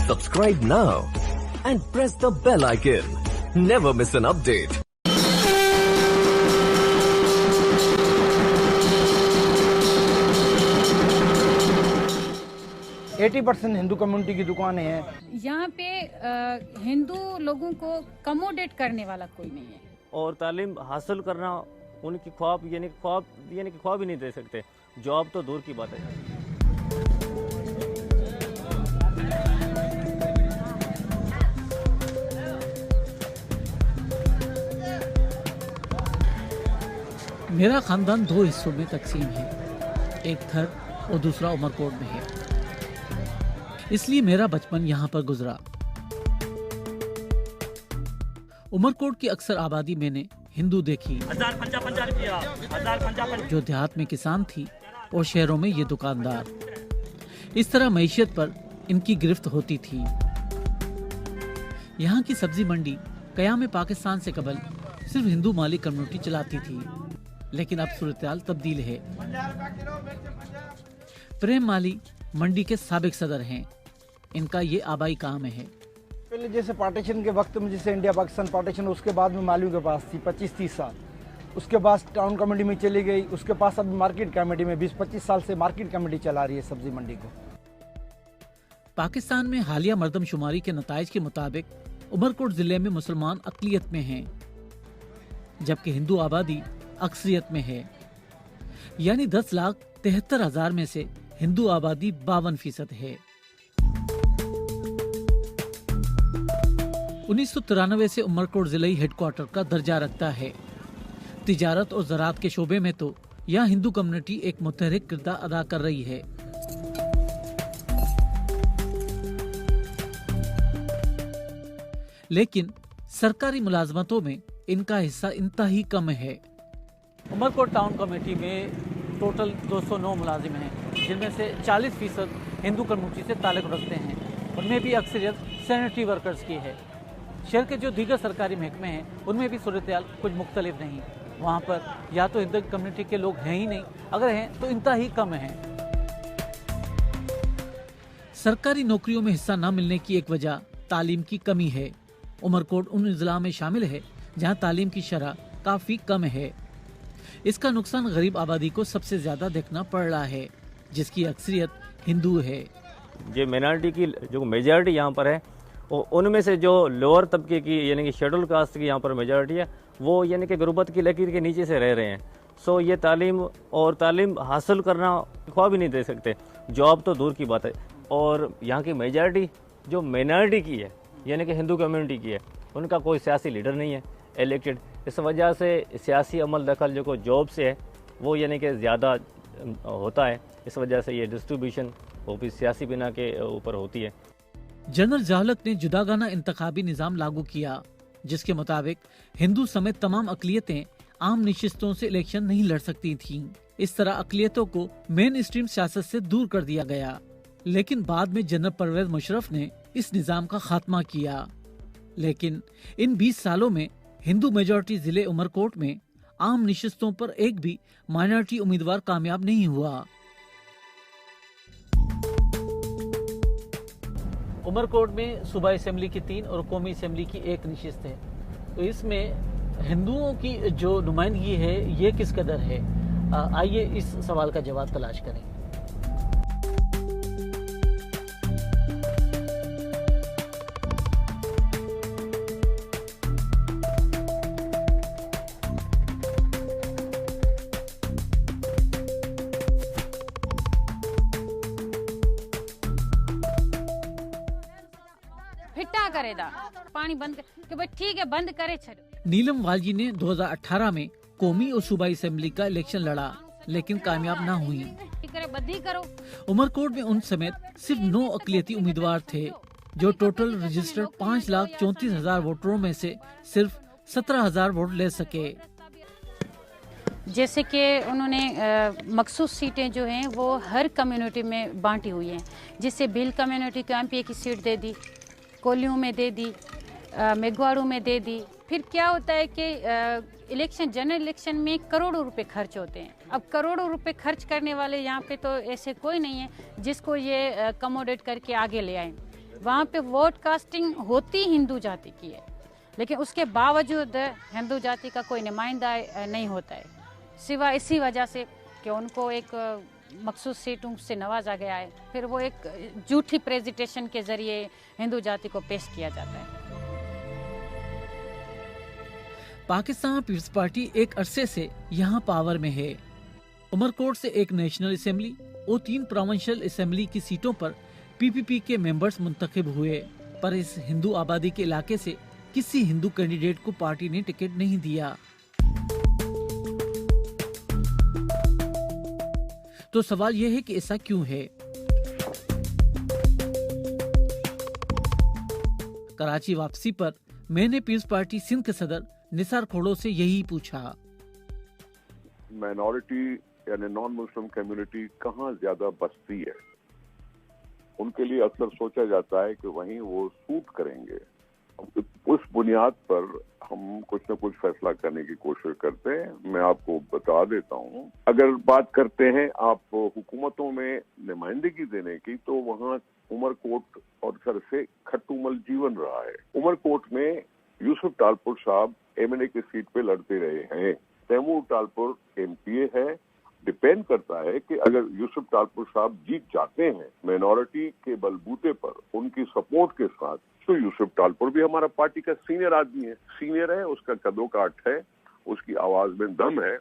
Subscribe now and press the bell icon. Never miss an update. 80% Hindu community की दुकानें हैं। यहाँ पे हिंदू लोगों को कमोडेट करने वाला कोई नहीं है। और तालीम हासिल करना उनकी ख्वाब यानी ख्वाब ही नहीं दे सकते, जॉब तो दूर की बात है। मेरा खानदान दो हिस्सों में तकसीम है, एक थर और दूसरा उमरकोट में है, इसलिए मेरा बचपन यहाँ पर गुजरा। उमरकोट की अक्सर आबादी मैंने हिंदू देखी, जो देहात में किसान थी और शहरों में ये दुकानदार। इस तरह मईशत पर इनकी गिरफ्त होती थी। यहाँ की सब्जी मंडी कयाम पाकिस्तान से कबल सिर्फ हिंदू मालिक कम्युनिटी चलाती थी, लेकिन अब सूरत-ए-हाल तब्दील है। प्रेम माली मंडी के साबिक सदर हैं। इनका ये आबाई काम है। पहले जैसे पार्टीशन के वक्त में, जैसे इंडिया पाकिस्तान पार्टीशन, उसके बाद में मालियों के पास थी 25-30 साल। उसके बाद टाउन कमेटी में चली गई, उसके पास अब मार्केट कमेटी में 20-25 साल से मार्केट कमेटी चला रही है सब्जी मंडी को। पाकिस्तान में हालिया मरदमशुमारी के नताइज के मुताबिक उमरकोट जिले में मुसलमान अकलियत में हैं, जबकि हिंदू आबादी अक्सरियत में है। यानी 10,73,000 में से हिंदू आबादी 52% है। 1993 से उमरकोट जिले हेडक्वार्टर का दर्जा रखता है। तिजारत और ज़राअत के शोबे में तो यहाँ हिंदू कम्युनिटी एक मुतहरिक किरदार अदा कर रही है। लेकिन सरकारी मुलाजमतों में इनका हिस्सा इंतहाई कम है। उमरकोट टाउन कमेटी में टोटल 209 मुलाजिम हैं, जिनमें से 40% हिंदू कम्युनिटी से ताल्लुक़ रखते हैं। उनमें भी अक्सरियत सैनिटरी वर्कर्स की है। शहर के जो दीगर सरकारी महकमे हैं, उनमें भी सूरत-ए-हाल कुछ मुख्तलिफ नहीं। वहाँ पर या तो हिंदू कम्युनिटी के लोग हैं ही नहीं, अगर हैं तो इंतहाई कम हैं। सरकारी नौकरियों में हिस्सा न मिलने की एक वजह तालीम की कमी है। उमरकोट उन अजला में शामिल है जहाँ तालीम की शरह काफ़ी कम है। इसका नुकसान गरीब आबादी को सबसे ज्यादा देखना पड़ रहा है, जिसकी अक्सरियत हिंदू है। जो माइनॉरिटी की जो मेजॉरिटी यहाँ पर है, उनमें से जो लोअर तबके की यानी कि शेड्यूल कास्ट की यहाँ पर मेजॉरिटी है, वो यानी कि गुर्बत की लकीर के नीचे से रह रहे हैं। सो ये तालीम हासिल करना ख्वाब ही नहीं दे सकते, जॉब तो दूर की बात है। और यहाँ की मेजॉरिटी जो माइनॉरिटी की है यानी कि हिंदू कम्युनिटी की है, उनका कोई सियासी लीडर नहीं है इलेक्टेड। इस वजह से सियासी अमल दखल जो जॉब से है वो यानी कि ज़्यादा होता है। इस वजह से ये डिस्ट्रीब्यूशन वो भी सियासी बिना के ऊपर होती है। जनरल ज़ालक ने जुदागाना इंतखाबी निज़ाम लागू किया, जिसके मुताबिक हिंदू समेत तमाम अक़लियतें आम नशिस्तों से इलेक्शन नहीं लड़ सकती थीं। इस तरह अक़लियतों को मेन स्ट्रीम सियासत से दूर कर दिया गया। लेकिन बाद में जनरल परवेज मुशर्रफ ने इस निज़ाम का खात्मा किया। लेकिन इन 20 सालों में हिंदू मेजॉरिटी जिले उमरकोट में आम नशिस्तों पर एक भी माइनॉरिटी उम्मीदवार कामयाब नहीं हुआ। उमरकोट में सूबाई असेंबली की 3 और कौमी असेंबली की 1 नशिस्त है, तो इसमें हिंदुओं की जो नुमाइंदगी है ये किस कदर है? आइए इस सवाल का जवाब तलाश करें। करेदा पानी बंद कर कि भाई ठीक है बंद करे छड़ो। नीलम वालजी ने 2018 में कौमी और सूबाई असेंबली का इलेक्शन लड़ा, लेकिन कामयाब ना हुई। उमरकोट में उन समेत सिर्फ 9 अक़लियती उम्मीदवार थे, जो टोटल रजिस्टर्ड 5,34,000 वोटरों में से सिर्फ 17,000 वोट ले सके। जैसे कि उन्होंने मखसूस सीटें जो हैं वो हर कम्युनिटी में बांटी हुई हैं, जिससे भील कम्युनिटी को एमपी की सीट दे दी, कोलियों में दे दी, मेघवाड़ू में दे दी। फिर क्या होता है कि इलेक्शन जनरल इलेक्शन में करोड़ों रुपए खर्च होते हैं। अब करोड़ों रुपए खर्च करने वाले यहाँ पे तो ऐसे कोई नहीं है जिसको ये कमोडेट करके आगे ले आए। वहाँ पे वोट कास्टिंग होती हिंदू जाति की है, लेकिन उसके बावजूद हिंदू जाति का कोई नुमाइंदा नहीं होता है, सिवा इसी वजह से कि उनको एक मखसूस सीटों से नवाजा गया है। फिर वो एक झूठी प्रेजेंटेशन के जरिए हिंदू जाति को पेश किया जाता है। पाकिस्तान पीपल्स पार्टी एक अरसे से यहाँ पावर में है। उमरकोट से एक नेशनल असेंबली और 3 प्रोविंशियल असेंबली की सीटों पर पीपीपी के मेंबर्स मुंतखब हुए, पर इस हिंदू आबादी के इलाके से किसी हिंदू कैंडिडेट को पार्टी ने टिकट नहीं दिया। तो सवाल यह है कि ऐसा क्यों है? कराची वापसी पर मैंने पीपल्स पार्टी सिंध के सदर निसार खोड़ो से यही पूछा। माइनॉरिटी यानी नॉन मुस्लिम कम्युनिटी कहाँ ज्यादा बसती है, उनके लिए अक्सर सोचा जाता है कि वहीं वो सूट करेंगे। उस बुनियाद पर हम कुछ न कुछ फैसला करने की कोशिश करते हैं। मैं आपको बता देता हूँ, अगर बात करते हैं आप हुकूमतों में नुमाइंदगी देने की, तो वहाँ उमरकोट और सर से खट्टूमल जीवन रहा है। उमरकोट में यूसुफ टालपुर साहब एमएनए की सीट पे लड़ते रहे हैं। तैमूर टालपुर एमपीए है। डिपेंड करता है कि अगर यूसुफ टालपुर साहब जीत जाते हैं माइनॉरिटी के बलबूते पर, उनकी सपोर्ट के साथ, तो यूसुफ टालपुर भी हमारा पार्टी का सीनियर आदमी है, सीनियर है, उसका कदों काठ है, उसकी आवाज में दम है।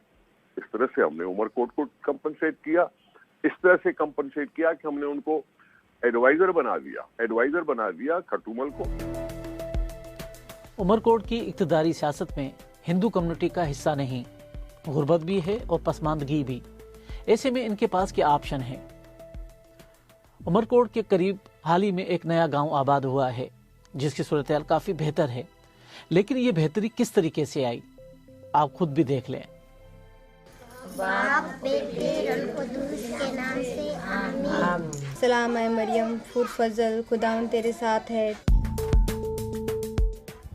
इस तरह से हमने उमरकोट को कंपनसेट किया, इस तरह से कंपनसेट किया कि हमने उनको एडवाइजर बना दिया खट्टूमल को। उमरकोट की इक्तदारी सियासत में हिंदू कम्युनिटी का हिस्सा नहीं, गुर्बत भी है और पसमानदगी भी। ऐसे में इनके पास क्या ऑप्शन है? उमरकोट के करीब हाल ही में एक नया गांव आबाद हुआ है, जिसकी सूरत-ए-हाल काफी बेहतर है, लेकिन ये बेहतरी किस तरीके से आई, आप खुद भी देख लें। बाप बेटे रल-कुदूस के नाम से आमीन। सलाम है मरियम, फुर फजल, खुदावन तेरे साथ है।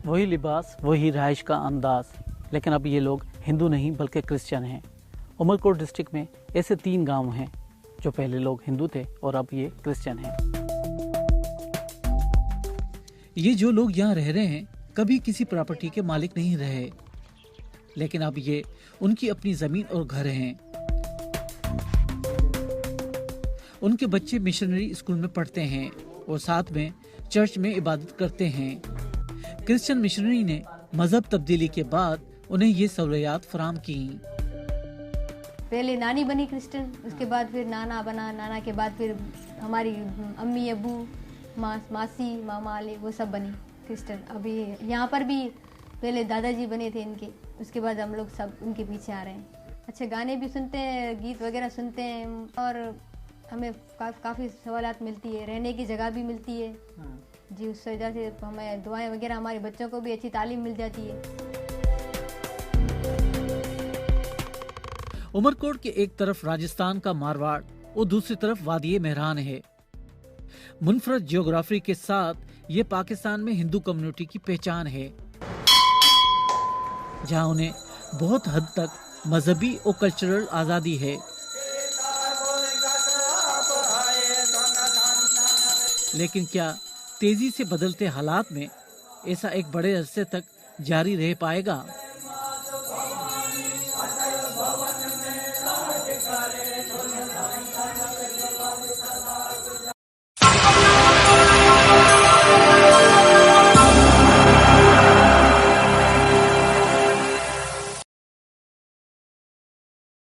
वही लिबास, वही रहाइश का अंदाज, लेकिन अब ये लोग हिंदू नहीं बल्कि क्रिश्चियन हैं। उमरकोट डिस्ट्रिक्ट में ऐसे 3 गांव हैं जो पहले लोग हिंदू थे और अब ये क्रिश्चियन हैं। ये जो लोग यहाँ रह रहे हैं कभी किसी प्रॉपर्टी के मालिक नहीं रहे, लेकिन अब ये उनकी अपनी जमीन और घर हैं। उनके बच्चे मिशनरी स्कूल में पढ़ते हैं और साथ में चर्च में इबादत करते हैं। क्रिश्चियन मिशनरी ने मजहब तब्दीली के बाद उन्हें ये सहूलियात फराम की। पहले नानी बनी क्रिश्चियन, उसके बाद फिर नाना बना, नाना के बाद फिर हमारी अम्मी अबू मासी मामा अली वो सब बनी क्रिश्चियन। अभी यहाँ पर भी पहले दादाजी बने थे इनके, उसके बाद हम लोग सब उनके पीछे आ रहे हैं। अच्छे गाने भी सुनते हैं, गीत वगैरह सुनते हैं और हमें काफ़ी सहूलियत मिलती है, रहने की जगह भी मिलती है जी। उस वजह से हमें दुआएं वगैरह, हमारे बच्चों को भी अच्छी तालीम मिल जाती है। उमरकोट के एक तरफ राजस्थान का मारवाड़ और दूसरी तरफ वादी मेहरान है। मुनफरद जियोग्राफी के साथ ये पाकिस्तान में हिंदू कम्युनिटी की पहचान है, जहां उन्हें बहुत हद तक मजहबी और कल्चरल आज़ादी है। लेकिन क्या तेजी से बदलते हालात में ऐसा एक बड़े अरसे तक जारी रह पाएगा?